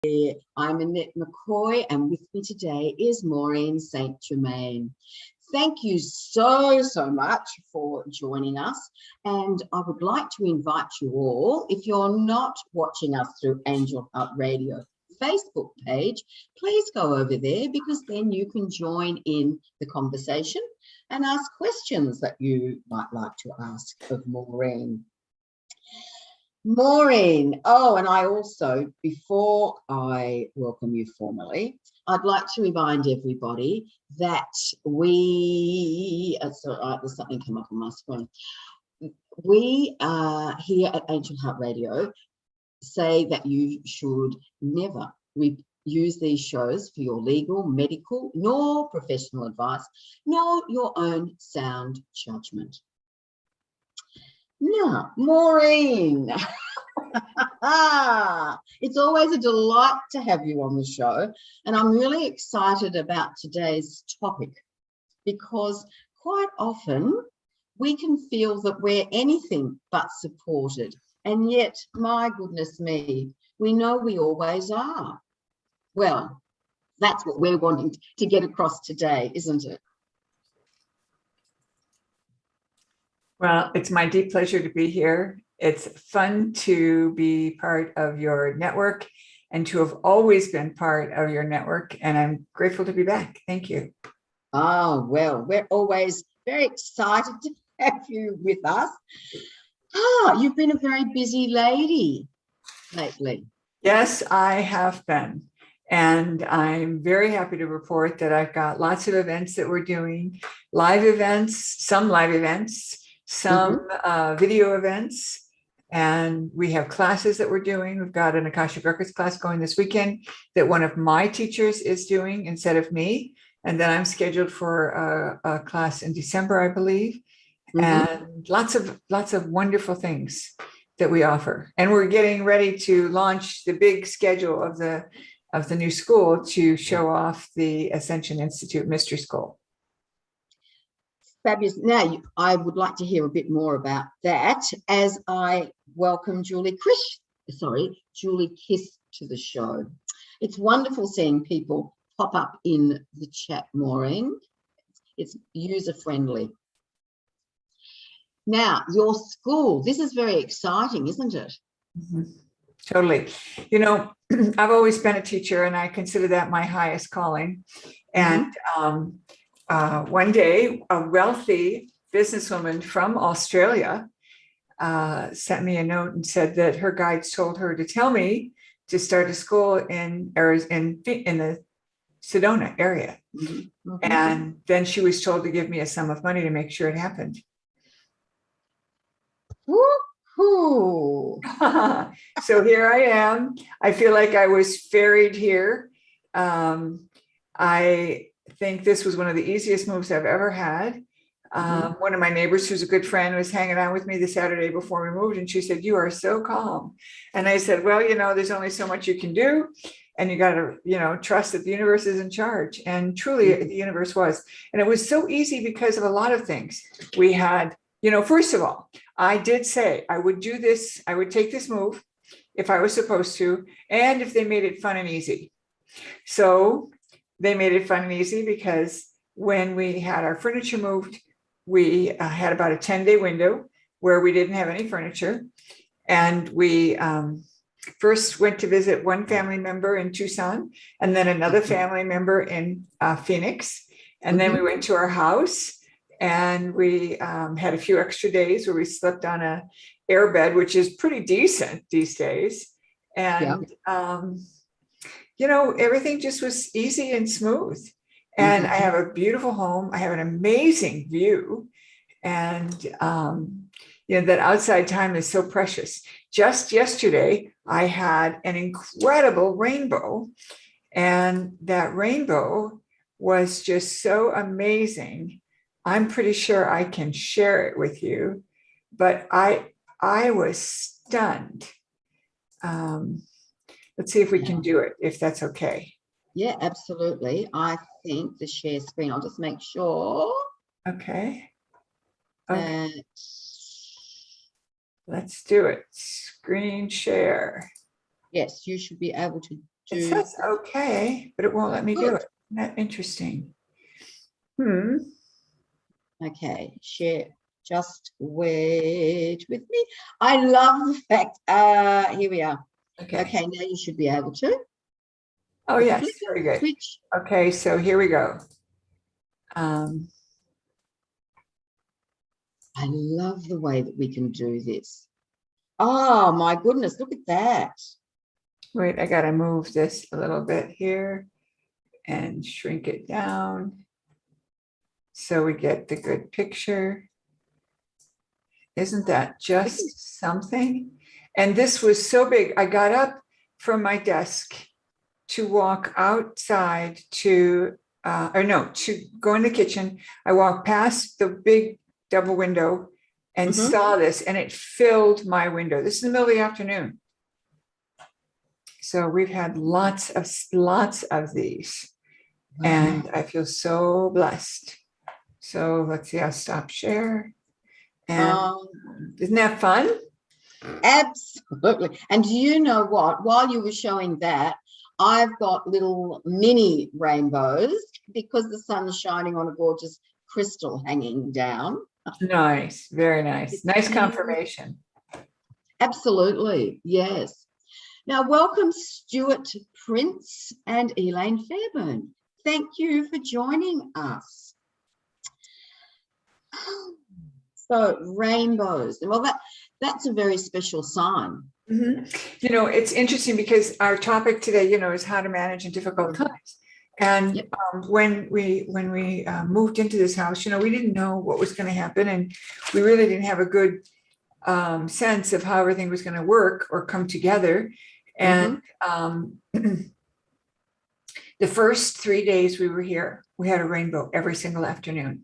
I'm Annette McCoy, and with me today is Maureen St Germain. Thank you so much for joining us. And I would like to invite you all, if you're not watching us through Angel Heart Radio Facebook page, please go over there, because then you can join in the conversation and ask questions that you might like to ask of Maureen. Maureen, and I also, before I welcome you formally, I'd like to remind everybody that there's something come up on my screen. We here at Angel Heart Radio say that you should never use these shows for your legal, medical, nor professional advice, nor your own sound judgment. Now, Maureen, it's always a delight to have you on the show, and I'm really excited about today's topic, because quite often we can feel that we're anything but supported, and yet, my goodness me, we know we always are. Well, that's what we're wanting to get across today, isn't it? Well, it's my deep pleasure to be here. It's fun to be part of your network and to have always been part of your network. And I'm grateful to be back. Thank you. Oh, well, we're always very excited to have you with us. You've been a very busy lady lately. Yes, I have been. And I'm very happy to report that I've got lots of events that we're doing, some live events, some video events, and we have classes that we're doing. We've got an Akashic Records class going this weekend that one of my teachers is doing instead of me. And then I'm scheduled for a class in December, I believe. And lots of wonderful things that we offer. And we're getting ready to launch the big schedule of the new school to show off the Ascension Institute Mystery School. Fabulous. Now, I would like to hear a bit more about that as I welcome Julie Kiss to the show. It's wonderful seeing people pop up in the chat, Maureen. It's user-friendly. Now, your school, this is very exciting, isn't it? Totally. You know, I've always been a teacher, and I consider that my highest calling. And one day, a wealthy businesswoman from Australia sent me a note and said that her guides told her to tell me to start a school in the Sedona area. And then she was told to give me a sum of money to make sure it happened. Woo-hoo. So here I am. I feel like I was ferried here. I think this was one of the easiest moves I've ever had. One of my neighbors, who's a good friend, was hanging out with me the Saturday before we moved, and she said, "You are so calm." And I said, "Well, you know, there's only so much you can do, and you got to, trust that the universe is in charge." And truly, the universe was. And it was so easy because of a lot of things. We had, first of all, I did say I would do this, I would take this move if I was supposed to, and if they made it fun and easy. So they made it fun and easy, because when we had our furniture moved, we had about a 10-day window where we didn't have any furniture. And we first went to visit one family member in Tucson, and then another family member in Phoenix. And then we went to our house, and we had a few extra days where we slept on a air bed, which is pretty decent these days. And, everything just was easy and smooth. And I have a beautiful home. I have an amazing view. And, that outside time is so precious. Just yesterday, I had an incredible rainbow. And that rainbow was just so amazing. I'm pretty sure I can share it with you, but I was stunned. Let's see if we can do it, if that's okay. Yeah, absolutely. I think the share screen, I'll just make sure. Okay. Let's do it. Screen share. Yes, you should be able to It says okay, but it won't let me do it. Isn't that interesting? Okay, share. Just wait with me. I love the fact. Here we are. Okay, now you should be able to. Oh, yes, very good. Switch. Okay, so here we go. I love the way that we can do this. Oh my goodness, look at that. Wait, I gotta move this a little bit here and shrink it down so we get the good picture. Isn't that just something? And this was so big. I got up from my desk to walk outside to go in the kitchen. I walked past the big double window and saw this, and it filled my window. This is in the middle of the afternoon. So we've had lots of these, and I feel so blessed. So let's see, I'll stop share. And isn't that fun? Absolutely. And do you know what? While you were showing that, I've got little mini rainbows because the sun is shining on a gorgeous crystal hanging down. Nice. Very nice. Nice confirmation. Absolutely. Yes. Now, welcome Stuart Prince and Elaine Fairburn. Thank you for joining us. So rainbows. Well, that's a very special sign. You know, it's interesting because our topic today, you know, is how to manage in difficult times. And when we moved into this house, you know, we didn't know what was going to happen, and we really didn't have a good sense of how everything was going to work or come together. And the first 3 days we were here, we had a rainbow every single afternoon.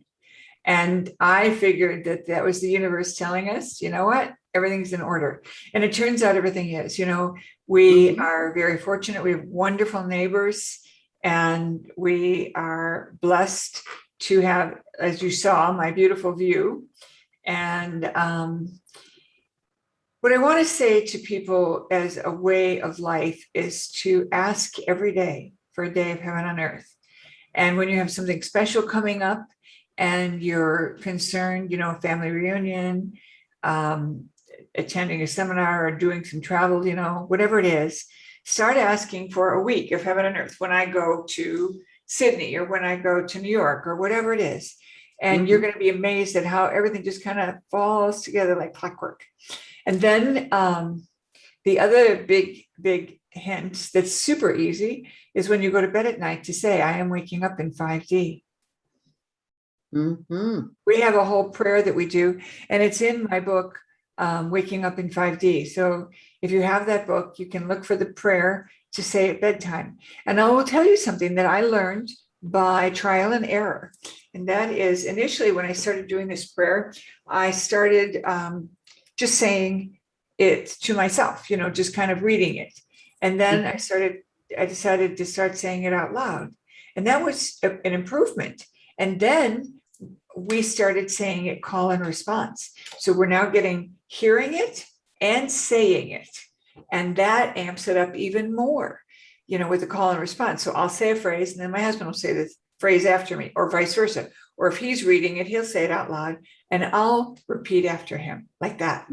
And I figured that was the universe telling us, you know what, everything's in order. And it turns out everything is. You know, we are very fortunate. We have wonderful neighbors, and we are blessed to have, as you saw, my beautiful view. And what I want to say to people as a way of life is to ask every day for a day of heaven on earth. And when you have something special coming up and you're concerned, you know, family reunion, attending a seminar or doing some travel, you know, whatever it is, start asking for a week of heaven on earth when I go to Sydney or when I go to New York or whatever it is. And you're going to be amazed at how everything just kind of falls together like clockwork. And then the other big hint that's super easy is when you go to bed at night to say, I am waking up in 5D. We have a whole prayer that we do, and it's in my book, Waking Up in 5D. So if you have that book, you can look for the prayer to say at bedtime. And I will tell you something that I learned by trial and error. And that is, initially when I started doing this prayer, I started just saying it to myself, you know, just kind of reading it. And then I decided to start saying it out loud. And that was an improvement. And then we started saying it call and response. So we're now hearing it and saying it. And that amps it up even more, you know, with the call and response. So I'll say a phrase and then my husband will say this phrase after me, or vice versa. Or if he's reading it, he'll say it out loud and I'll repeat after him like that.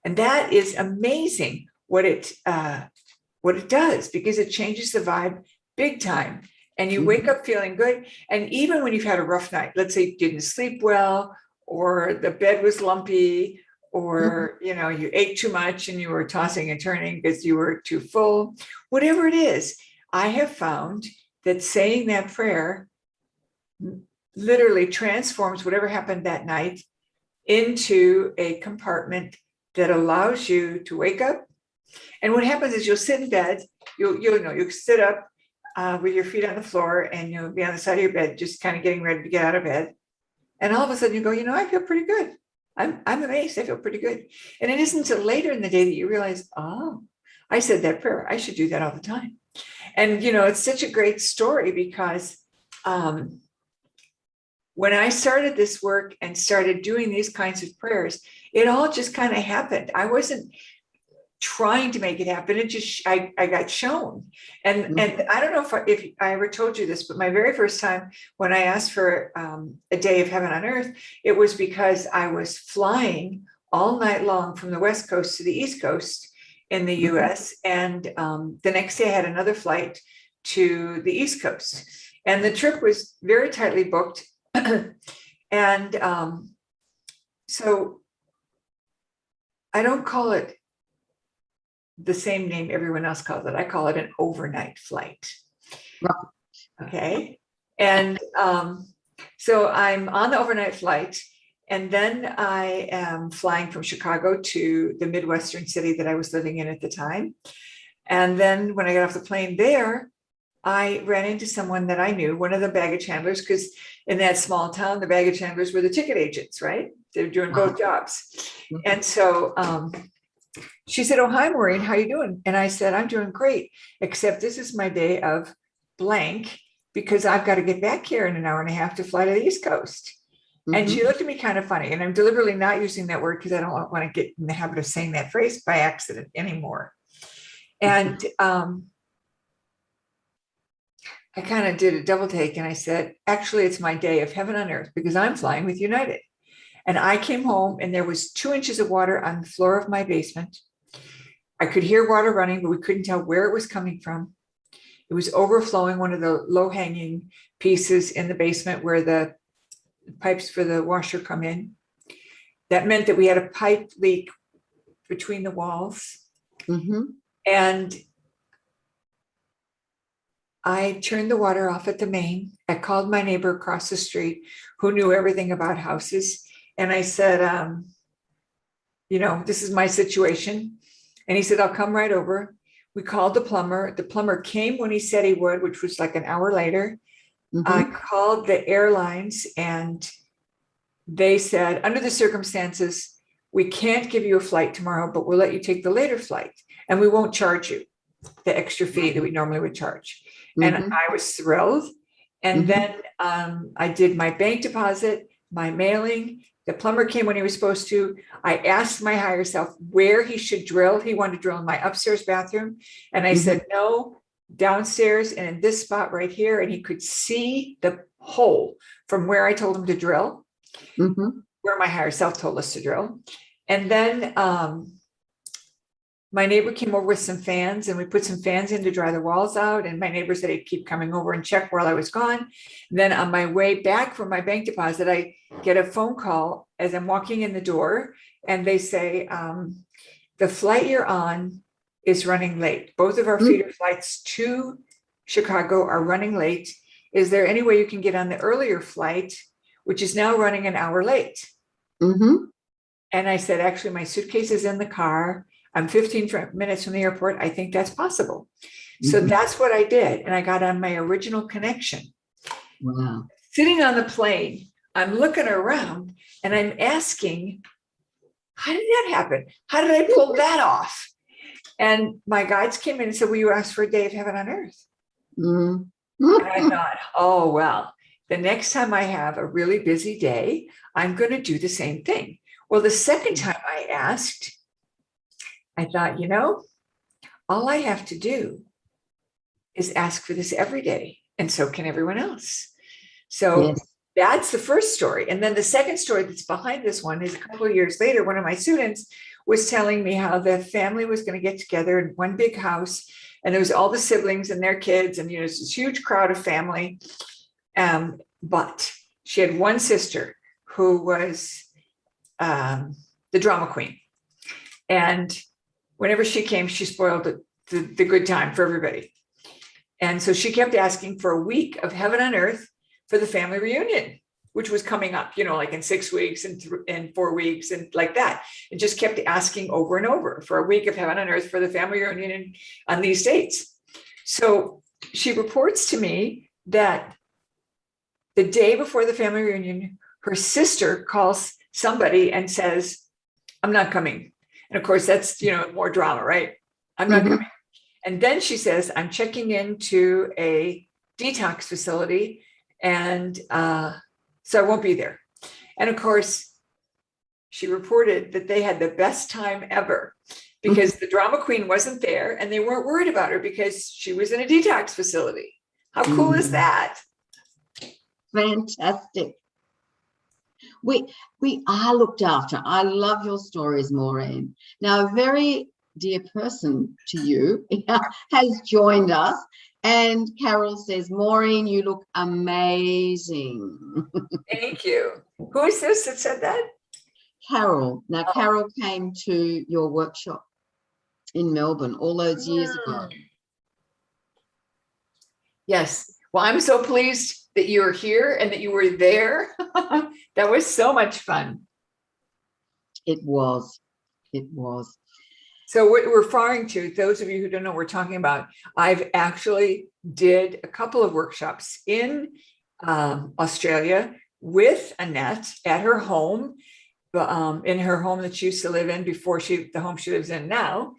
And that is amazing what it does, because it changes the vibe big time. And you wake up feeling good. And even when you've had a rough night, let's say you didn't sleep well, or the bed was lumpy, or you know, you ate too much and you were tossing and turning because you were too full, whatever it is, I have found that saying that prayer literally transforms whatever happened that night into a compartment that allows you to wake up. And what happens is you'll sit in bed, you'll sit up with your feet on the floor, and you'll be on the side of your bed, just kind of getting ready to get out of bed. And all of a sudden you go, you know, I feel pretty good. I'm amazed. I feel pretty good. And it isn't until later in the day that you realize, oh, I said that prayer. I should do that all the time. And, you know, it's such a great story because when I started this work and started doing these kinds of prayers, it all just kind of happened. I wasn't trying to make it happen. It just, I got shown. And I don't know if I ever told you this, but my very first time when I asked for a day of heaven on earth, it was because I was flying all night long from the West Coast to the East Coast in the US. And the next day I had another flight to the East Coast. And the trip was very tightly booked. And so I don't call it the same name everyone else calls it. I call it an overnight flight. Okay. And so I'm on the overnight flight, and then I am flying from Chicago to the Midwestern city that I was living in at the time. And then when I got off the plane there, I ran into someone that I knew, one of the baggage handlers, because in that small town, the baggage handlers were the ticket agents, right? They're doing both jobs. And so she said, "Oh, hi, Maureen, how you doing?" And I said, "I'm doing great, except this is my day of blank because I've got to get back here in an hour and a half to fly to the East Coast." And she looked at me kind of funny, and I'm deliberately not using that word because I don't want to get in the habit of saying that phrase by accident anymore. And I kind of did a double take, and I said, "Actually, it's my day of heaven on earth because I'm flying with United." And I came home and there was 2 inches of water on the floor of my basement. I could hear water running, but we couldn't tell where it was coming from. It was overflowing one of the low-hanging pieces in the basement where the pipes for the washer come in. That meant that we had a pipe leak between the walls. And I turned the water off at the main. I called my neighbor across the street who knew everything about houses. And I said, "This is my situation." And he said, "I'll come right over." We called the plumber. The plumber came when he said he would, which was like an hour later. I called the airlines and they said, "Under the circumstances, we can't give you a flight tomorrow, but we'll let you take the later flight. And we won't charge you the extra fee that we normally would charge." And I was thrilled. And then I did my bank deposit, my mailing. The plumber came when he was supposed to. I asked my higher self where he should drill. He wanted to drill in my upstairs bathroom. And I said, "No, downstairs and in this spot right here." And he could see the hole from where I told him to drill, where my higher self told us to drill. And then my neighbor came over with some fans, and we put some fans in to dry the walls out. And my neighbor said he'd keep coming over and check while I was gone. And then on my way back from my bank deposit, I get a phone call as I'm walking in the door, and they say, "The flight you're on is running late. Both of our feeder flights to Chicago are running late. Is there any way you can get on the earlier flight, which is now running an hour late?" And I said, "Actually, my suitcase is in the car. I'm 15 minutes from the airport. I think that's possible." So that's what I did. And I got on my original connection. Wow. Sitting on the plane, I'm looking around and I'm asking, how did that happen? How did I pull that off? And my guides came in and said, "Will you ask for a day of heaven on earth?" And I thought, oh, well, the next time I have a really busy day, I'm going to do the same thing. Well, the second time I asked, I thought, all I have to do is ask for this every day, and so can everyone else. So that's the first story. And then the second story that's behind this one is a couple of years later, one of my students was telling me how the family was going to get together in one big house, and there was all the siblings and their kids, and it's this huge crowd of family. But she had one sister who was the drama queen. And whenever she came, she spoiled the good time for everybody. And so she kept asking for a week of heaven on earth for the family reunion, which was coming up, like in 6 weeks and 4 weeks and like that. And just kept asking over and over for a week of heaven on earth for the family reunion on these dates. So she reports to me that the day before the family reunion, her sister calls somebody and says, "I'm not coming." And of course, that's, more drama, right? "I'm not coming." And then she says, "I'm checking into a detox facility, and so I won't be there." And of course, she reported that they had the best time ever. because the drama queen wasn't there and they weren't worried about her because she was in a detox facility. How cool is that? Fantastic. We are looked after. I love your stories, Maureen. Now, a very dear person to you has joined us, and Carol says, Maureen, you look amazing. Thank you. Who is this that said that? Carol. Now, Carol came to your workshop in Melbourne all those years ago. Yes. Well, I'm so pleased that you were here and that you were there. That was so much fun. It was. It was. So what we're referring to, those of you who don't know what we're talking about, I've actually did a couple of workshops in Australia with Annette at her home, in her home that she used to live in before the home she lives in now.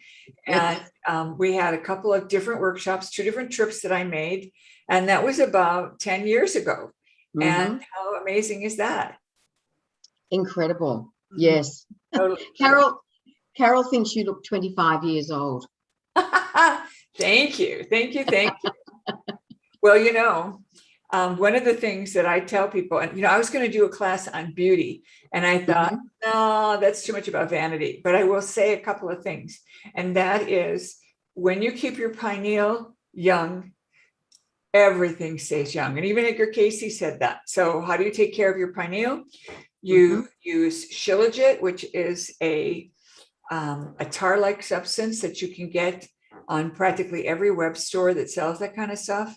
And we had a couple of different workshops, 2 different trips that I made. And that was about 10 years ago. Mm-hmm. And how amazing is that? Incredible. Yes. Totally. Carol thinks you look 25 years old. Thank you. Thank you. Thank you. Well, one of the things that I tell people, and, I was going to do a class on beauty, and I thought, no, that's too much about vanity. But I will say a couple of things. And that is, when you keep your pineal young, everything stays young. And even Edgar Casey said that. So how do you take care of your pineal? You use Shilajit, which is a tar-like substance that you can get on practically every web store that sells that kind of stuff.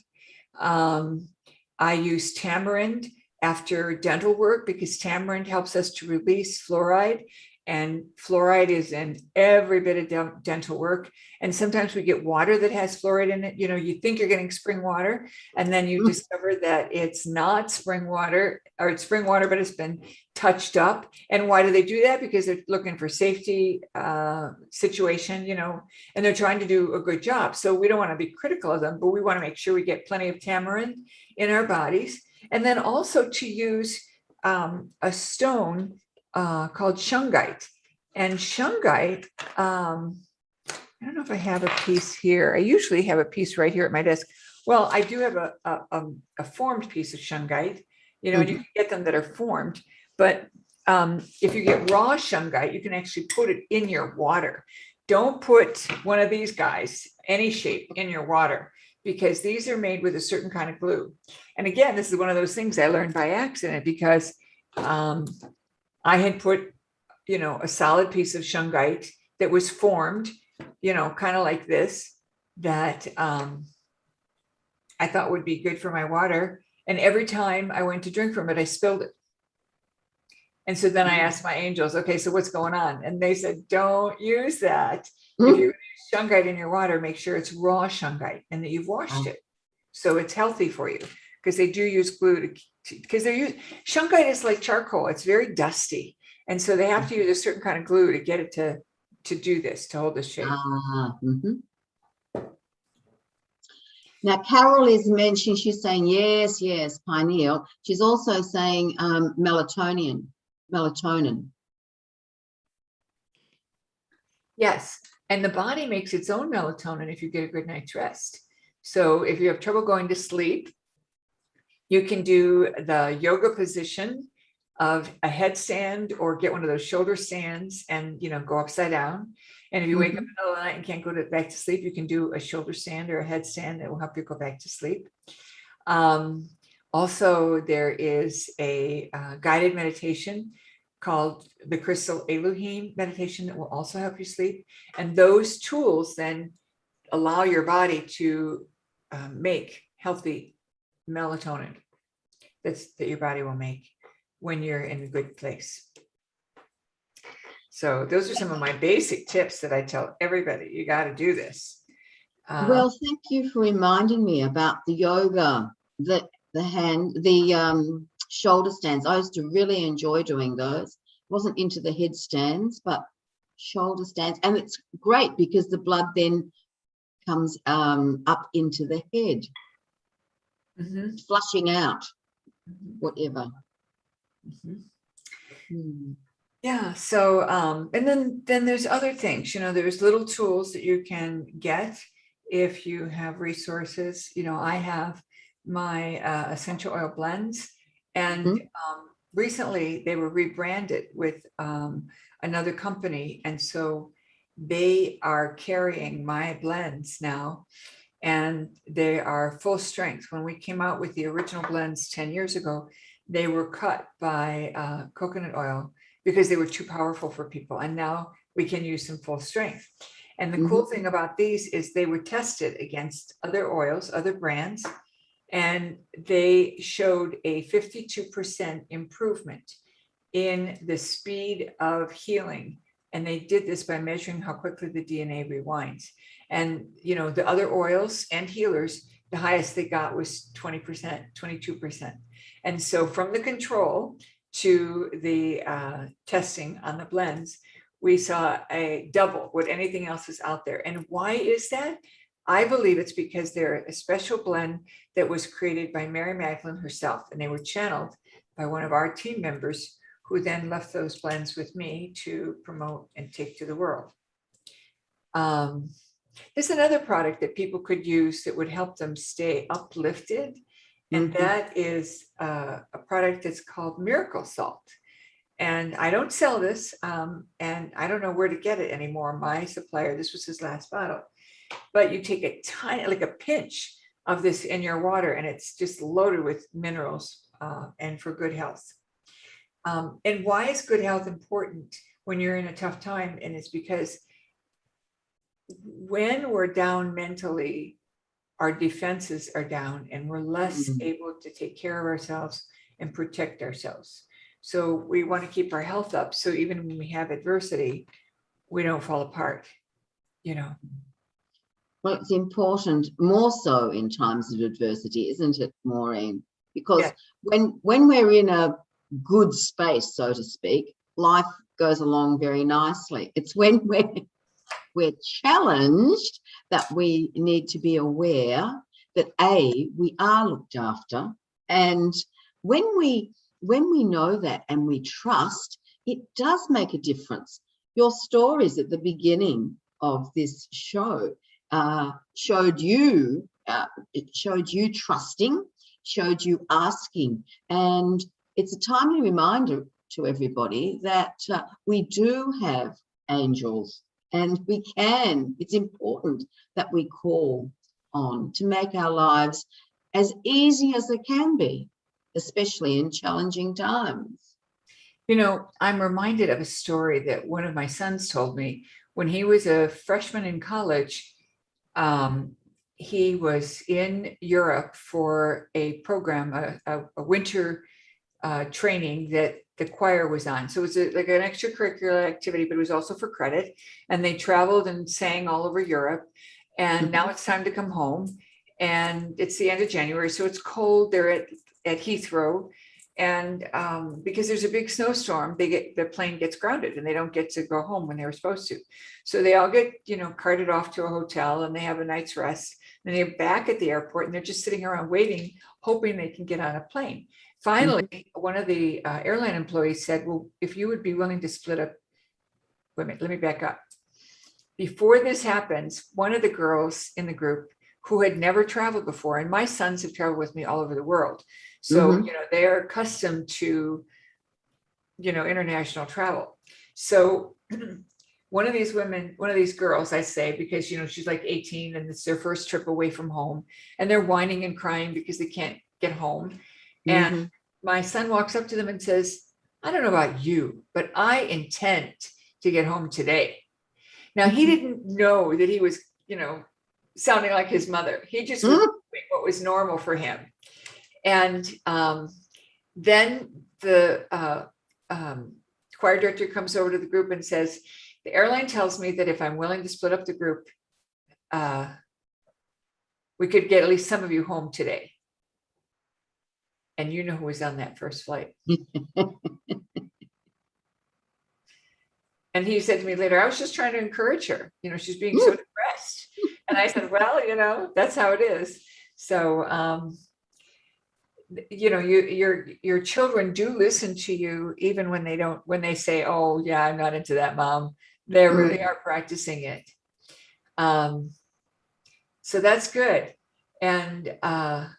I use tamarind after dental work because tamarind helps us to release fluoride, and fluoride is in every bit of dental work. And sometimes we get water that has fluoride in it. You think you're getting spring water, and then you discover that it's not spring water, or it's spring water, but it's been touched up. And why do they do that? Because they're looking for safety situation, and they're trying to do a good job. So we don't want to be critical of them, but we want to make sure we get plenty of tamarind in our bodies. And then also to use a stone called shungite. And shungite, I don't know if I have a piece here. I usually have a piece right here at my desk. Well, I do have a formed piece of shungite, and you can get them that are formed. But if you get raw shungite, you can actually put it in your water. Don't put one of these guys, any shape, in your water, because these are made with a certain kind of glue. And again, this is one of those things I learned by accident, because I had put, a solid piece of shungite that was formed, kind of like this, that I thought would be good for my water. And every time I went to drink from it, I spilled it. And so then I asked my angels, okay, so what's going on? And they said, don't use that. If you use shungite in your water, make sure it's raw shungite and that you've washed it. So it's healthy for you, because they do use glue because shungite is like charcoal. It's very dusty. And so they have to use a certain kind of glue to get it to do this, to hold the shape. Now, Carol is mentioning, she's saying, yes, pineal. She's also saying melatonin. Yes. And the body makes its own melatonin if you get a good night's rest. So if you have trouble going to sleep, you can do the yoga position of a headstand, or get one of those shoulder stands and, go upside down. And if you wake up in the middle of the night and can't go back to sleep, you can do a shoulder stand or a headstand that will help you go back to sleep. Also, there is a guided meditation called the Crystal Elohim meditation that will also help you sleep. And those tools then allow your body to make healthy melatonin that your body will make when you're in a good place. So those are some of my basic tips that I tell everybody. You got to do this. Well, thank you for reminding me about the yoga, the shoulder stands. I used to really enjoy doing those. Wasn't into the headstands, but shoulder stands. And it's great because the blood then comes up into the head, flushing out whatever. Yeah. So, and then there's other things, there's little tools that you can get if you have resources. I have my essential oil blends, and Mhm. recently they were rebranded with another company. And so they are carrying my blends now, and they are full strength. When we came out with the original blends 10 years ago, they were cut by coconut oil because they were too powerful for people. And now we can use them full strength. And the cool Mhm. thing about these is they were tested against other oils, other brands, and they showed a 52% improvement in the speed of healing. And they did this by measuring how quickly the DNA rewinds. And, the other oils and healers, the highest they got was 20%, 22%. And so from the control to the testing on the blends, we saw a double what anything else is out there. And why is that? I believe it's because they're a special blend that was created by Mary Magdalene herself, and they were channeled by one of our team members, who then left those blends with me to promote and take to the world. There's another product that people could use that would help them stay uplifted, and that is a product that's called Miracle Salt. And I don't sell this, and I don't know where to get it anymore. My supplier, this was his last bottle, but you take a tiny, like a pinch of this in your water, and it's just loaded with minerals and for good health. And why is good health important when you're in a tough time? And it's because when we're down mentally, our defenses are down and we're less Mhm. able to take care of ourselves and protect ourselves. So we want to keep our health up. So even when we have adversity, we don't fall apart, you know. Well, it's important more so in times of adversity, isn't it, Maureen? Yeah. Because when we're in a good space, so to speak, life goes along very nicely. It's when we're challenged that we need to be aware that we are looked after, and when we know that and we trust, it does make a difference. Your stories at the beginning of this show showed you it showed you trusting, showed you asking, and it's a timely reminder to everybody that we do have angels, and it's important that we call on to make our lives as easy as they can be, especially in challenging times. I'm reminded of a story that one of my sons told me when he was a freshman in college. He was in Europe for a program, a winter training that the choir was on. So it was like an extracurricular activity, but it was also for credit. And they traveled and sang all over Europe. And now it's time to come home. And it's the end of January, so it's cold. They're at Heathrow. And because there's a big snowstorm, the plane gets grounded and they don't get to go home when they were supposed to. So they all get, carted off to a hotel and they have a night's rest. And they're back at the airport and they're just sitting around waiting, hoping they can get on a plane. Finally, one of the airline employees said, well, if you would be willing to split up, wait a minute, let me back up. Before this happens, one of the girls in the group who had never traveled before, and my sons have traveled with me all over the world. So, they are accustomed to, international travel. So one of these girls, I say, because, she's like 18 and it's their first trip away from home, and they're whining and crying because they can't get home. And my son walks up to them and says, I don't know about you, but I intend to get home today. Now, he didn't know that he was, sounding like his mother. He just was doing what was normal for him. And then the choir director comes over to the group and says, the airline tells me that if I'm willing to split up the group, we could get at least some of you home today. And you know who was on that first flight. And he said to me later, I was just trying to encourage her. She's being so depressed. And I said, well, that's how it is. So your children do listen to you, even when they say, oh yeah, I'm not into that, mom. They really are practicing it. So that's good. And I'll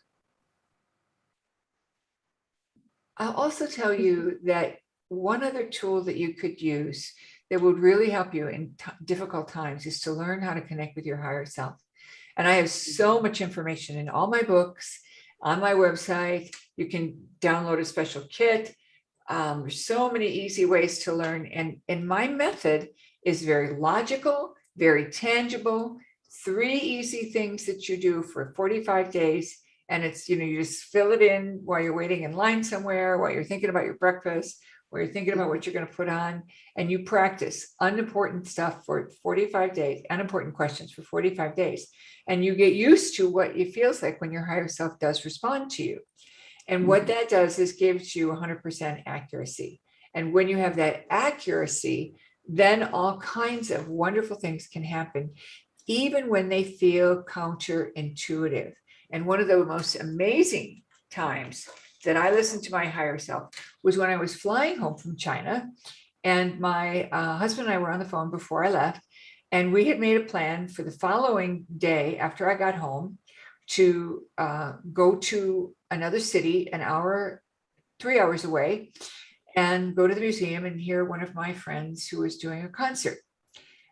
also tell you that one other tool that you could use that would really help you in difficult times is to learn how to connect with your higher self. And I have so much information in all my books, on my website. You can download a special kit. There's so many easy ways to learn. And my method is very logical, very tangible. 3 easy things that you do for 45 days. And it's, you just fill it in while you're waiting in line somewhere, while you're thinking about your breakfast, while you're thinking about what you're going to put on, and you practice unimportant stuff for 45 days, unimportant questions for 45 days. And you get used to what it feels like when your higher self does respond to you. And what that does is gives you 100% accuracy. And when you have that accuracy, then all kinds of wonderful things can happen, even when they feel counterintuitive. And one of the most amazing times that I listened to my higher self was when I was flying home from China. And my husband and I were on the phone before I left. And we had made a plan for the following day after I got home to go to another city, 3 hours away, and go to the museum and hear one of my friends who was doing a concert.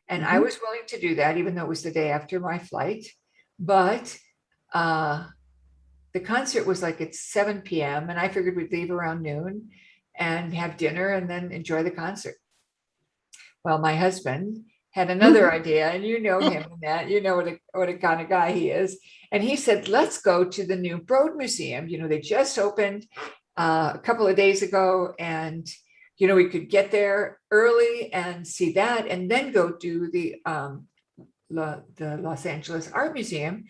And I was willing to do that, even though it was the day after my flight. But the concert was like at 7 p.m. and I figured we'd leave around noon and have dinner and then enjoy the concert. Well, my husband had another idea, and you know him, Annette, you know what a kind of guy he is. And he said, let's go to the new Broad Museum. They just opened a couple of days ago, and we could get there early and see that, and then go do the Los Angeles Art Museum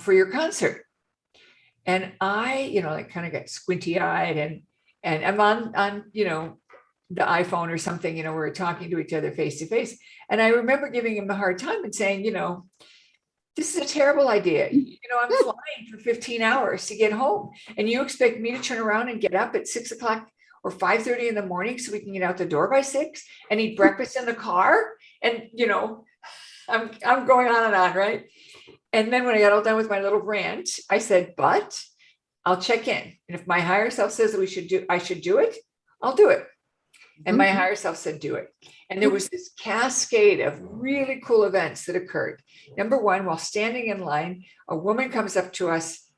for your concert. And I, like kind of got squinty eyed, and I'm on the iPhone or something, we're talking to each other face to face. And I remember giving him a hard time and saying, this is a terrible idea. I'm flying for 15 hours to get home, and you expect me to turn around and get up at 6 o'clock or 5:30 in the morning so we can get out the door by 6 and eat breakfast in the car. And, I'm going on and on, right? And then when I got all done with my little rant, I said, but I'll check in. And if my higher self says that I should do it, I'll do it. And my higher self said, do it. And there was this cascade of really cool events that occurred. Number one, while standing in line, a woman comes up to us,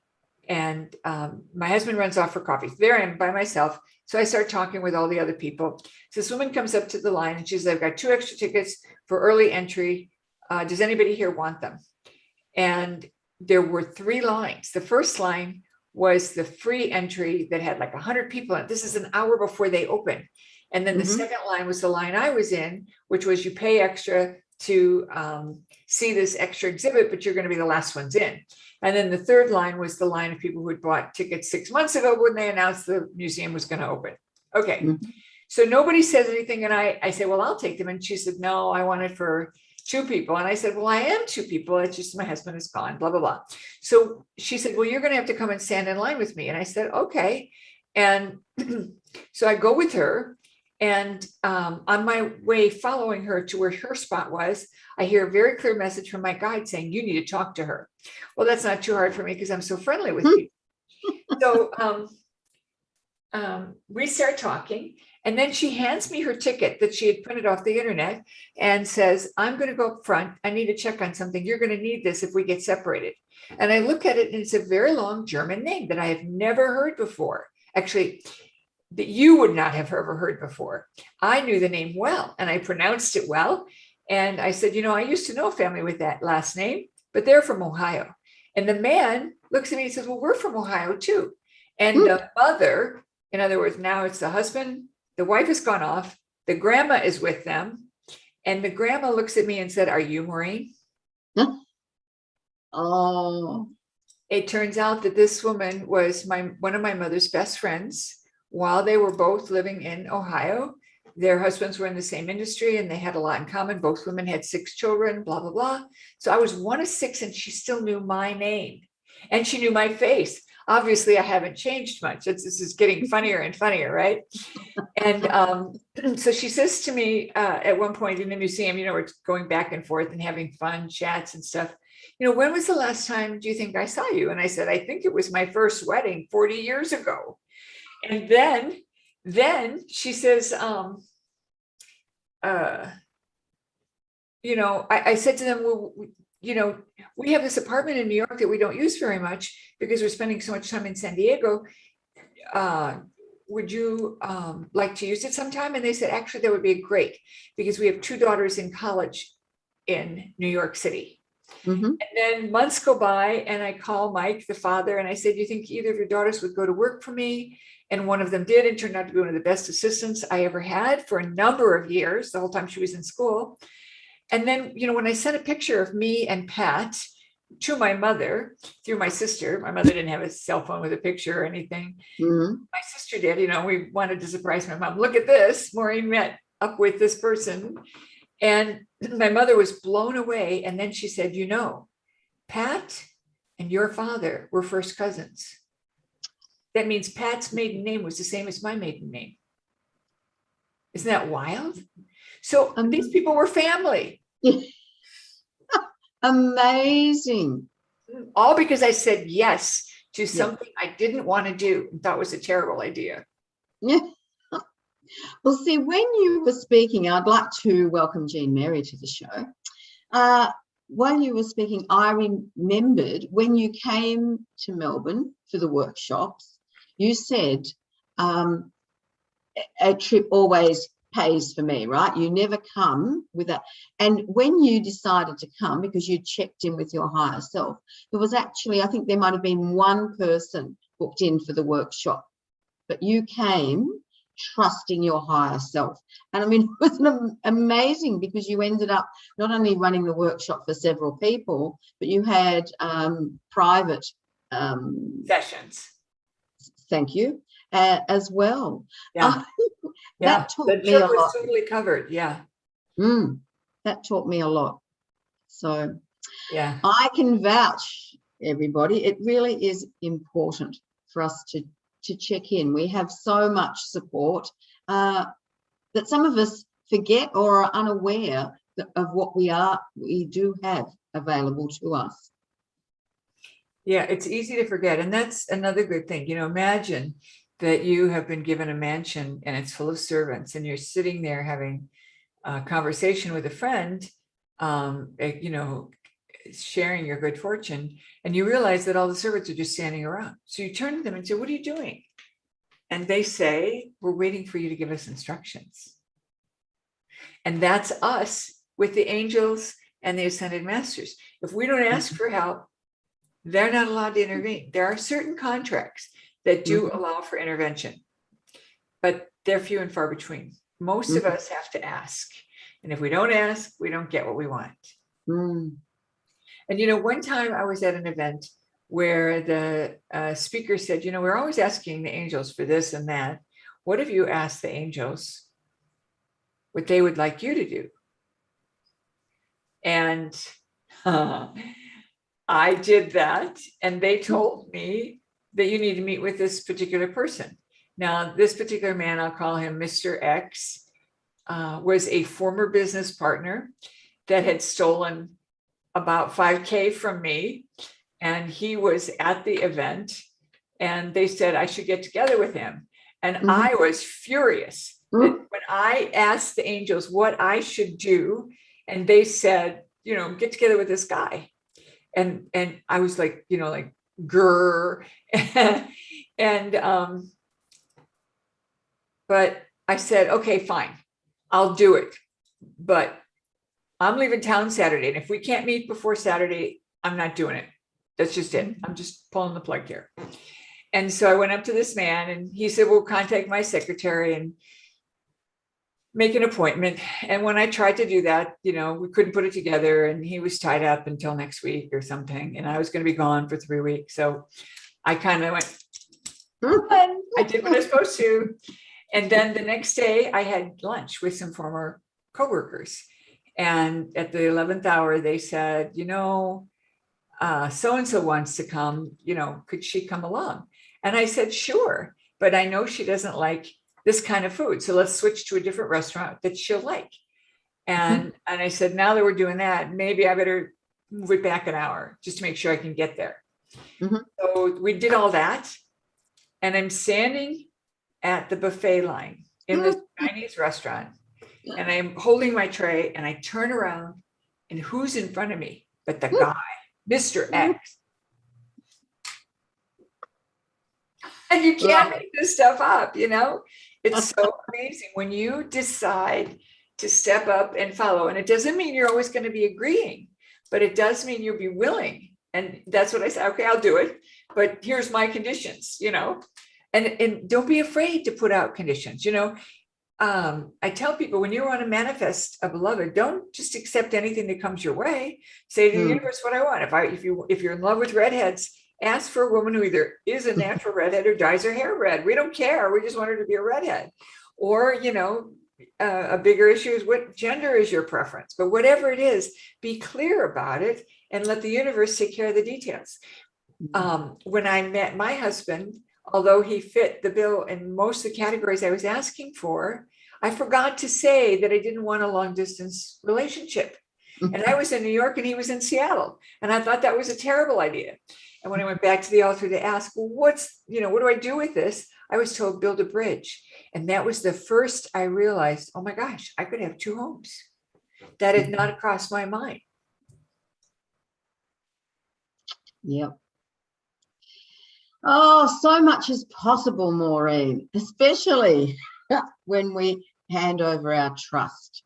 and my husband runs off for coffee. There I am by myself. So I start talking with all the other people. So this woman comes up to the line and she says, I've got 2 extra tickets for early entry. Does anybody here want them? And there were 3 lines. The first line was the free entry that had like 100 people in it. This is an hour before they open. And then the second line was the line I was in, which was you pay extra to see this extra exhibit, but you're going to be the last ones in. And then the third line was the line of people who had bought tickets 6 months ago when they announced the museum was going to open. Okay. So nobody says anything. And I say, well, I'll take them. And she said, no, I want it for 2 people. And I said, well, I am 2 people. It's just my husband is gone, blah, blah, blah. So she said, well, you're going to have to come and stand in line with me. And I said, okay. And so I go with her. And on my way following her to where her spot was, I hear a very clear message from my guide saying, you need to talk to her. Well, that's not too hard for me because I'm so friendly with people. So we start talking. And then she hands me her ticket that she had printed off the internet and says, I'm going to go up front. I need to check on something. You're going to need this if we get separated. And I look at it, and it's a very long German name that I have never heard before. Actually, that you would not have ever heard before. I knew the name well, and I pronounced it well. And I said, I used to know a family with that last name, but they're from Ohio. And the man looks at me and says, well, we're from Ohio too. And the mother, in other words, now it's the husband, the wife has gone off, the grandma is with them. And the grandma looks at me and said, are you Maureen? Oh. It turns out that this woman was one of my mother's best friends. While they were both living in Ohio, their husbands were in the same industry and they had a lot in common. Both women had 6 children, blah, blah, blah. So I was one of 6, and she still knew my name and she knew my face. obviously I haven't changed much. This is getting funnier and funnier, right? And so she says to me at one point in the museum, we're going back and forth and having fun chats and stuff. When was the last time do you think I saw you? And I said, I think it was my first wedding 40 years ago. And then she says, I said to them, well, we have this apartment in New York that we don't use very much because we're spending so much time in San Diego. Would you like to use it sometime? And they said, actually, that would be great because we have 2 daughters in college in New York City. Mm-hmm. And then months go by and I call Mike, the father, and I said, do you think either of your daughters would go to work for me? And one of them did, and turned out to be one of the best assistants I ever had for a number of years, the whole time she was in school. And then, when I sent a picture of me and Pat to my mother through my sister, my mother didn't have a cell phone with a picture or anything. Mm-hmm. My sister did, we wanted to surprise my mom. Look at this, Maureen met up with this person. And my mother was blown away. And then she said, Pat and your father were first cousins. That means Pat's maiden name was the same as my maiden name. Isn't that wild? So these people were family. Amazing. All because I said yes to something I didn't want to do and thought was a terrible idea. Yeah. Well, see, when you were speaking, I'd like to welcome Jean Mary to the show. While you were speaking, I remembered when you came to Melbourne for the workshops, you said a trip always pays for me, right? You never come with that. And when you decided to come, because you checked in with your higher self, there was actually, I think there might have been one person booked in for the workshop, but you came trusting your higher self. And I mean, it was amazing because you ended up not only running the workshop for several people, but you had private sessions. Thank you, as well. Yeah. That taught the me a trip was lot. totally covered. Yeah. That taught me a lot. So yeah, I can vouch, everybody, it really is important for us to check in. We have so much support that some of us forget or are unaware of what we do have available to us. Yeah, it's easy to forget. And that's another good thing. Imagine that you have been given a mansion and it's full of servants and you're sitting there having a conversation with a friend, sharing your good fortune, and you realize that all the servants are just standing around. So you turn to them and say, what are you doing? And they say, we're waiting for you to give us instructions. And that's us with the angels and the ascended masters. If we don't ask for help, they're not allowed to intervene. There are certain contracts that do allow for intervention, but they're few and far between. Most of us have to ask. And if we don't ask, we don't get what we want. And, one time I was at an event where the speaker said, we're always asking the angels for this and that. What if you ask the angels what they would like you to do? And I did that. And they told me that you need to meet with this particular person. Now, this particular man, I'll call him Mr. X, was a former business partner that had stolen about $5,000 from me. And he was at the event and they said I should get together with him. And I was furious that when I asked the angels what I should do, and they said, get together with this guy. And I was like, like, grr. And, but I said, okay, fine, I'll do it. But I'm leaving town Saturday. And if we can't meet before Saturday, I'm not doing it. That's just it. I'm just pulling the plug here. And so I went up to this man and he said, well, contact my secretary and make an appointment. And when I tried to do that, we couldn't put it together and he was tied up until next week or something. And I was going to be gone for 3 weeks. So I kind of went, I did what I was supposed to. And then the next day I had lunch with some former coworkers. And at the 11th hour, they said, so-and-so wants to come, could she come along? And I said, sure, but I know she doesn't like this kind of food. So let's switch to a different restaurant that she'll like. And I said, now that we're doing that, maybe I better move it back an hour just to make sure I can get there. So we did all that. And I'm standing at the buffet line in this Chinese restaurant. And I'm holding my tray and I turn around and who's in front of me but the guy, Mr. X. And you can't make this stuff up, It's so amazing when you decide to step up and follow. And it doesn't mean you're always going to be agreeing, but it does mean you'll be willing. And that's what I said. Okay, I'll do it. But here's my conditions, and don't be afraid to put out conditions. I tell people when you want to manifest a beloved, don't just accept anything that comes your way. Say to the universe what I want. If you're in love with redheads, ask for a woman who either is a natural redhead or dyes her hair red. We don't care. We just want her to be a redhead. Or, a bigger issue is what gender is your preference. But whatever it is, be clear about it and let the universe take care of the details. When I met my husband, although he fit the bill in most of the categories I was asking for, I forgot to say that I didn't want a long distance relationship. And I was in New York and he was in Seattle. And I thought that was a terrible idea. And when I went back to the altar to ask, well, what do I do with this? I was told build a bridge. And that was the first I realized, oh my gosh, I could have two homes. That had not crossed my mind. Yep. Oh, so much is possible, Maureen, especially when we hand over our trust.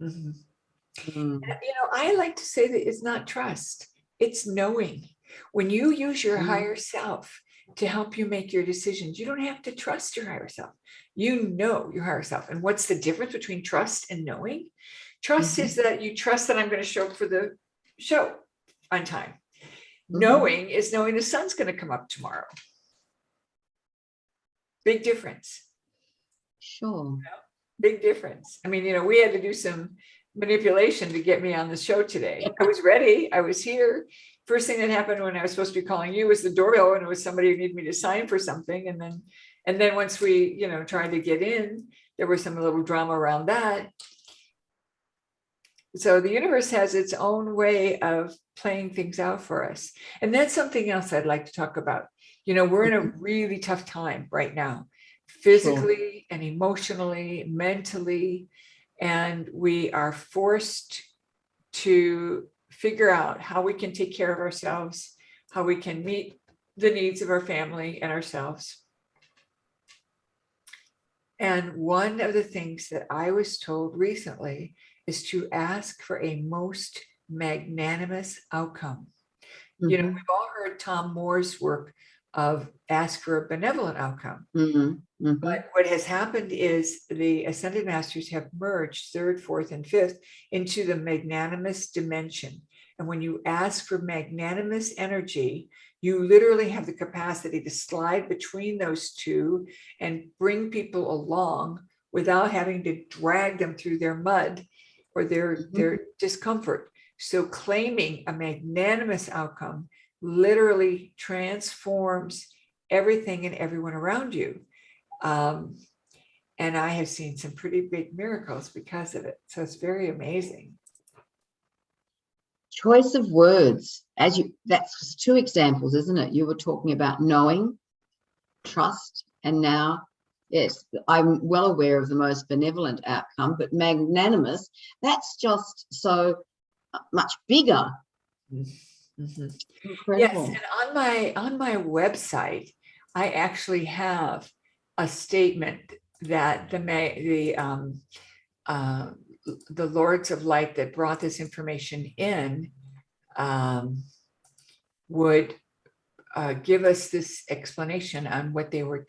I like to say that it's not trust, it's knowing. When you use your higher self to help you make your decisions, you don't have to trust your higher self. You know your higher self. And what's the difference between trust and knowing? Trust is that you trust that I'm going to show up for the show on time. Knowing is knowing the sun's going to come up tomorrow. Big difference. Sure. Big difference. I mean, we had to do some manipulation to get me on the show today. I was ready. I was here. First thing that happened when I was supposed to be calling you was the doorbell, and it was somebody who needed me to sign for something. And then once we, tried to get in, there was some little drama around that. So the universe has its own way of playing things out for us. And that's something else I'd like to talk about. We're in a really tough time right now, physically and emotionally, mentally, and we are forced to figure out how we can take care of ourselves, how we can meet the needs of our family and ourselves. And one of the things that I was told recently is to ask for a most magnanimous outcome. We've all heard Tom Moore's work of ask for a benevolent outcome. But what has happened is the Ascended Masters have merged third, fourth, and fifth into the magnanimous dimension. And when you ask for magnanimous energy, you literally have the capacity to slide between those two and bring people along without having to drag them through their mud or their discomfort. So claiming a magnanimous outcome literally transforms everything and everyone around you. And I have seen some pretty big miracles because of it. So it's very amazing. Choice of words, that's two examples, isn't it? You were talking about knowing, trust, and now, yes, I'm well aware of the most benevolent outcome, but magnanimous, that's just so much bigger. Incredible. Yes, and on my website, I actually have a statement that the Lords of Light that brought this information in would give us this explanation on what they were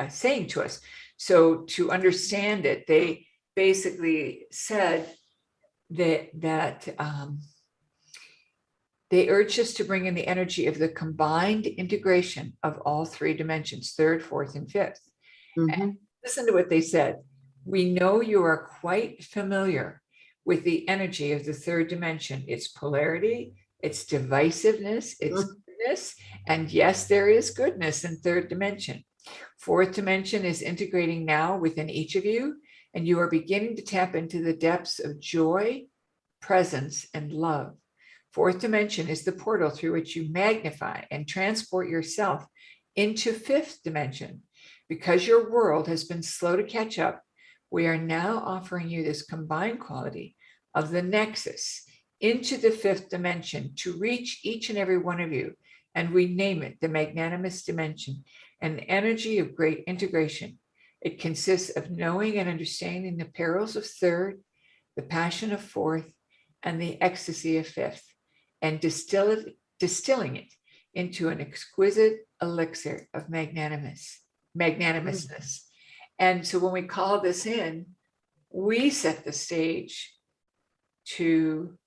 saying to us. So to understand it, they basically said that they urged us to bring in the energy of the combined integration of all three dimensions, third, fourth, and fifth. And listen to what they said. We know you are quite familiar with the energy of the third dimension, its polarity, it's divisiveness, it's goodness, and yes, there is goodness in third dimension. Fourth dimension is integrating now within each of you, and you are beginning to tap into the depths of joy, presence, and love. Fourth dimension is the portal through which you magnify and transport yourself into fifth dimension. Because your world has been slow to catch up, we are now offering you this combined quality of the nexus into the fifth dimension to reach each and every one of you. And we name it the magnanimous dimension, an energy of great integration. It consists of knowing and understanding the perils of third, the passion of fourth, and the ecstasy of fifth, and distilling it into an exquisite elixir of magnanimousness. And so when we call this in, we set the stage to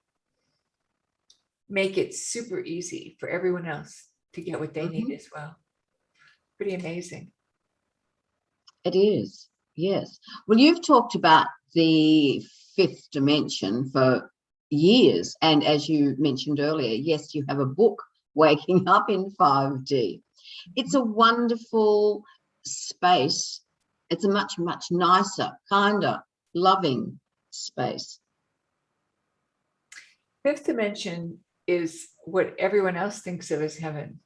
make it super easy for everyone else to get what they need as well. Pretty amazing. It is, yes. Well, you've talked about the fifth dimension for years. And as you mentioned earlier, yes, you have a book, Waking Up in 5D. It's a wonderful space. It's a much, much nicer, kinder, loving space. Fifth dimension is what everyone else thinks of as heaven.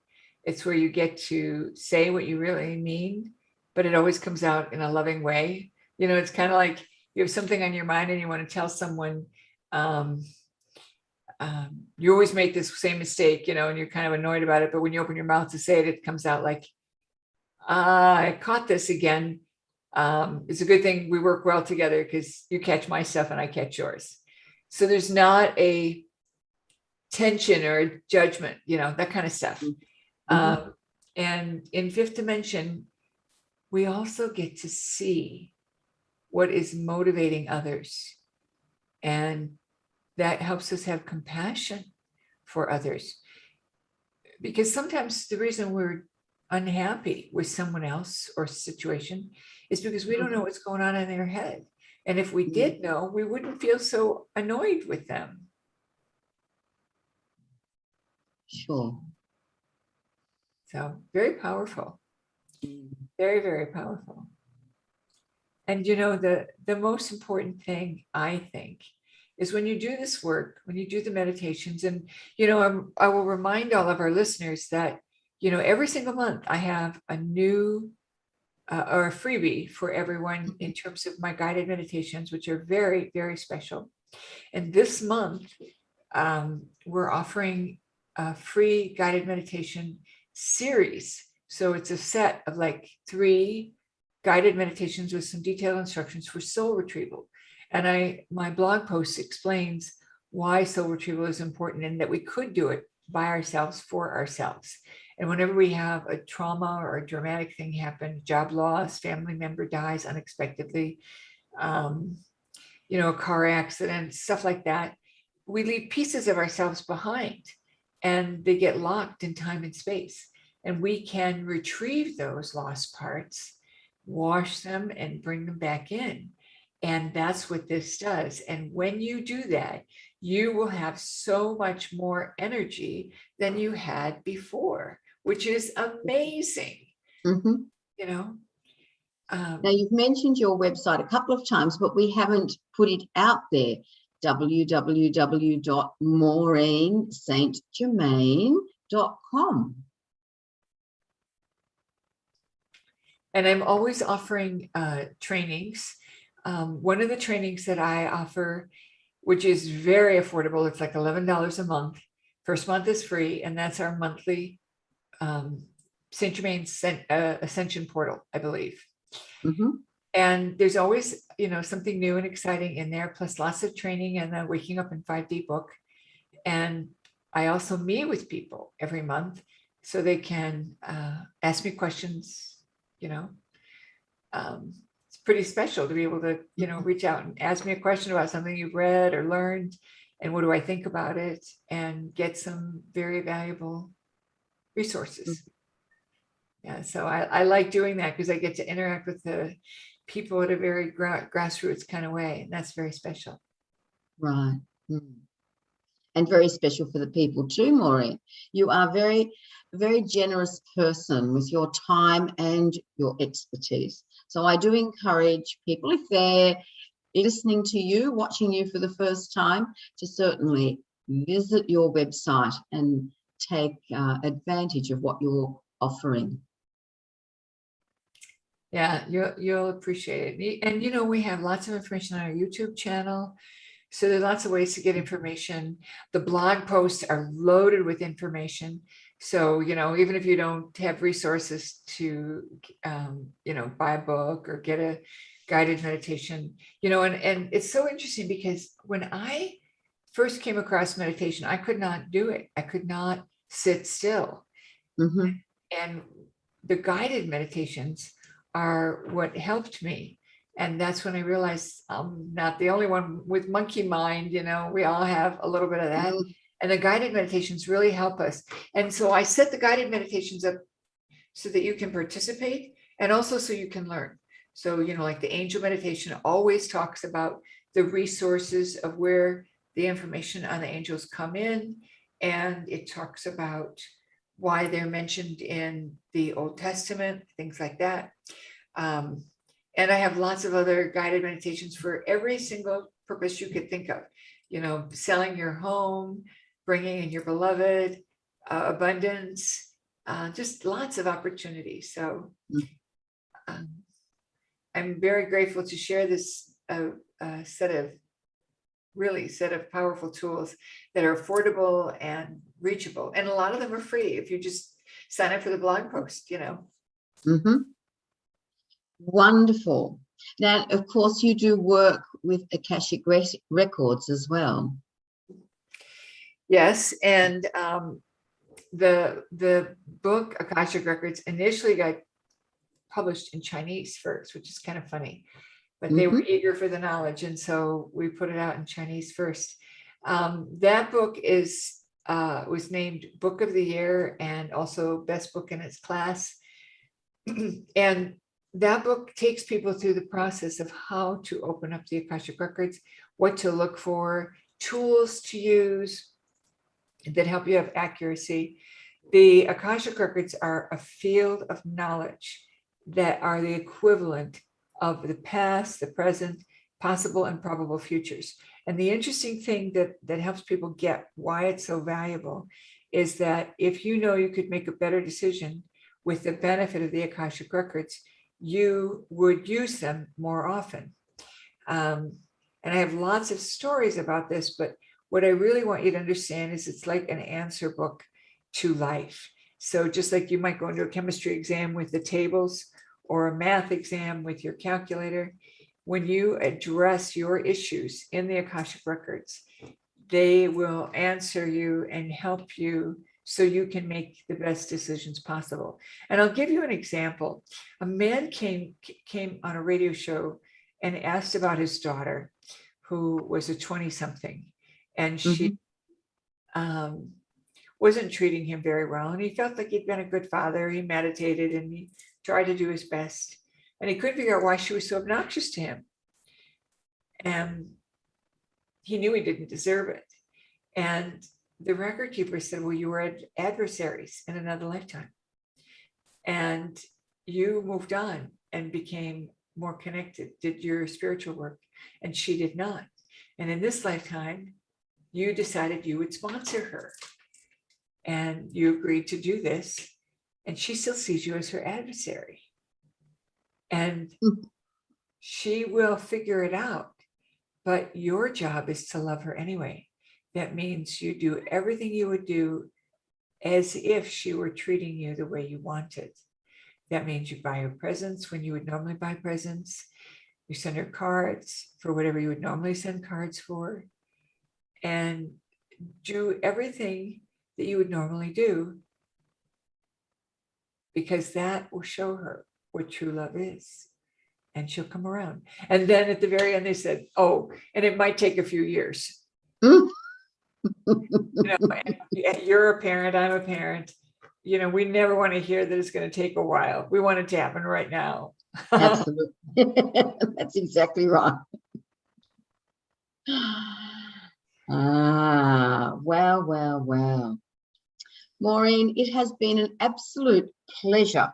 It's where you get to say what you really mean, but it always comes out in a loving way. You know, it's kind of like you have something on your mind and you want to tell someone, you always make this same mistake, you know, and you're kind of annoyed about it. But when you open your mouth to say it, it comes out like, I caught this again. It's a good thing we work well together because you catch my stuff and I catch yours. So there's not a tension or a judgment, you know, that kind of stuff. And in fifth dimension, we also get to see what is motivating others. And that helps us have compassion for others. Because sometimes the reason we're unhappy with someone else or situation is because we don't know what's going on in their head. And if we did know, we wouldn't feel so annoyed with them. Sure. So very powerful. Very, very powerful. And you know, the most important thing, I think, is when you do this work, when you do the meditations, and you know, I will remind all of our listeners that, you know, every single month I have a new or a freebie for everyone in terms of my guided meditations, which are very, very special. And this month, we're offering a free guided meditation series. So it's a set of like 3 guided meditations with some detailed instructions for soul retrieval. And my blog post explains why soul retrieval is important and that we could do it by ourselves for ourselves. And whenever we have a trauma or a dramatic thing happen, job loss, family member dies unexpectedly, you know, a car accident, stuff like that, we leave pieces of ourselves behind and they get locked in time and space. And we can retrieve those lost parts, wash them and bring them back in. And that's what this does. And when you do that, you will have so much more energy than you had before, which is amazing. You know. Now, you've mentioned your website a couple of times, but we haven't put it out there. www.maureenstgermain.com. And I'm always offering trainings. One of the trainings that I offer, which is very affordable, it's like $11 a month. First month is free, and that's our monthly St. Germain Ascension portal, I believe. And there's always, you know, something new and exciting in there, plus lots of training and the Waking Up in 5D book. And I also meet with people every month so they can ask me questions, you know. It's pretty special to be able to, you know, reach out and ask me a question about something you've read or learned, and what do I think about it, and get some very valuable resources. Yeah, so I like doing that because I get to interact with the people at a very grassroots kind of way, and that's very special. Right. and very special for the people too, Maureen. You are a very, very generous person with your time and your expertise. So I do encourage people, if they're listening to you, watching you for the first time, to certainly visit your website and take advantage of what you're offering. Yeah, you'll appreciate it. And, you know, we have lots of information on our YouTube channel. So there's lots of ways to get information. The blog posts are loaded with information. So, you know, even if you don't have resources to, you know, buy a book or get a guided meditation, you know, and it's so interesting because when I first came across meditation, I could not do it. I could not sit still. Mm-hmm. And the guided meditations are what helped me. And that's when I realized I'm not the only one with monkey mind, you know, we all have a little bit of that. Mm-hmm. And the guided meditations really help us. And so I set the guided meditations up so that you can participate and also so you can learn. So, you know, like the angel meditation always talks about the resources of where the information on the angels come in. And it talks about why they're mentioned in the Old Testament, things like that. And I have lots of other guided meditations for every single purpose you could think of, you know, selling your home, bringing in your beloved, abundance, just lots of opportunities. So I'm very grateful to share this set of powerful tools that are affordable and reachable. And a lot of them are free if you just sign up for the blog post, you know. Mm-hmm. Wonderful. Now, of course, you do work with Akashic Records as well. Yes, and the book Akashic Records initially got published in Chinese first, which is kind of funny, but they were eager for the knowledge, and so we put it out in Chinese first. That book was named Book of the Year and also Best Book in its class. And that book takes people through the process of how to open up the Akashic Records, what to look for, tools to use that help you have accuracy. The Akashic Records are a field of knowledge that are the equivalent of the past, the present, possible and probable futures. And the interesting thing that helps people get why it's so valuable is that if you know you could make a better decision with the benefit of the Akashic Records, you would use them more often. And I have lots of stories about this, but what I really want you to understand is it's like an answer book to life. So just like you might go into a chemistry exam with the tables or a math exam with your calculator, when you address your issues in the Akashic Records, they will answer you and help you so you can make the best decisions possible. And I'll give you an example. A man came on a radio show and asked about his daughter, who was a 20-something, and she wasn't treating him very well. And he felt like he'd been a good father. He meditated and he tried to do his best. And he couldn't figure out why she was so obnoxious to him. And he knew he didn't deserve it. And the record keeper said, well, you were adversaries in another lifetime. And you moved on and became more connected, did your spiritual work, and she did not. And in this lifetime, you decided you would sponsor her. And you agreed to do this. And she still sees you as her adversary. And she will figure it out. But your job is to love her anyway. That means you do everything you would do as if she were treating you the way you wanted. That means you buy her presents when you would normally buy presents. You send her cards for whatever you would normally send cards for. And do everything that you would normally do, because that will show her what true love is. And she'll come around. And then at the very end, they said, oh, and it might take a few years. You know, you're a parent, I'm a parent. You know, we never want to hear that it's going to take a while. We want it to happen right now. Absolutely. That's exactly right. Well, well, well. Maureen, it has been an absolute pleasure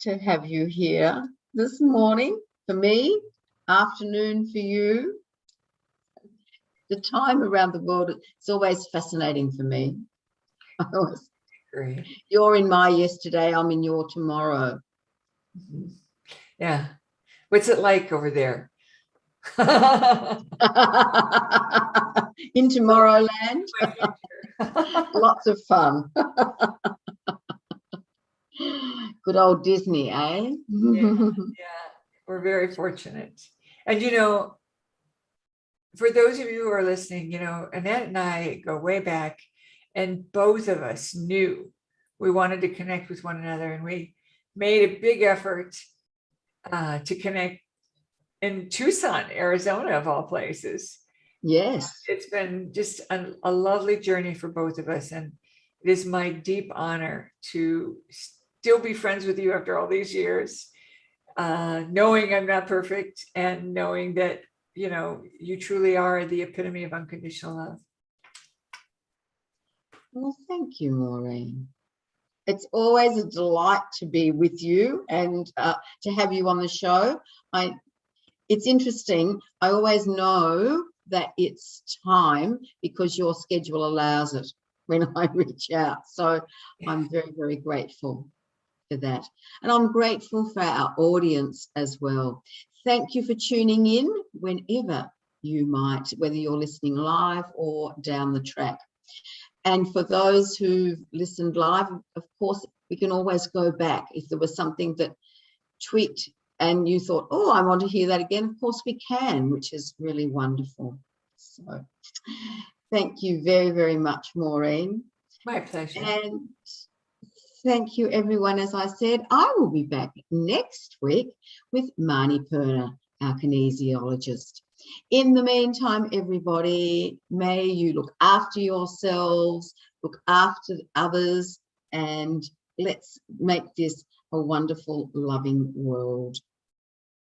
to have you here this morning for me, afternoon for you. The time around the world, it's always fascinating for me. Great. You're in my yesterday, I'm in your tomorrow. Mhm. Yeah. What's it like over there? In Tomorrowland. Lots of fun. Good old Disney, eh? Yeah, we're very fortunate. And for those of you who are listening, Annette and I go way back, and both of us knew we wanted to connect with one another, and we made a big effort to connect in Tucson, Arizona, of all places. Yes. It's been just a lovely journey for both of us, and it is my deep honor to still be friends with you after all these years, knowing I'm not perfect and knowing that you truly are the epitome of unconditional love. Well, thank you, Maureen. It's always a delight to be with you and to have you on the show. It's interesting. I always know that it's time because your schedule allows it when I reach out. So I'm very, very grateful for that. And I'm grateful for our audience as well. Thank you for tuning in whenever you might, whether you're listening live or down the track. And for those who've listened live, of course, we can always go back. If there was something that tweaked and you thought, oh, I want to hear that again, of course we can, which is really wonderful. So thank you very, very much, Maureen. My pleasure. And thank you, everyone. As I said, I will be back next week with Marnie Perner, our kinesiologist. In the meantime, everybody, may you look after yourselves, look after others, and let's make this a wonderful, loving world.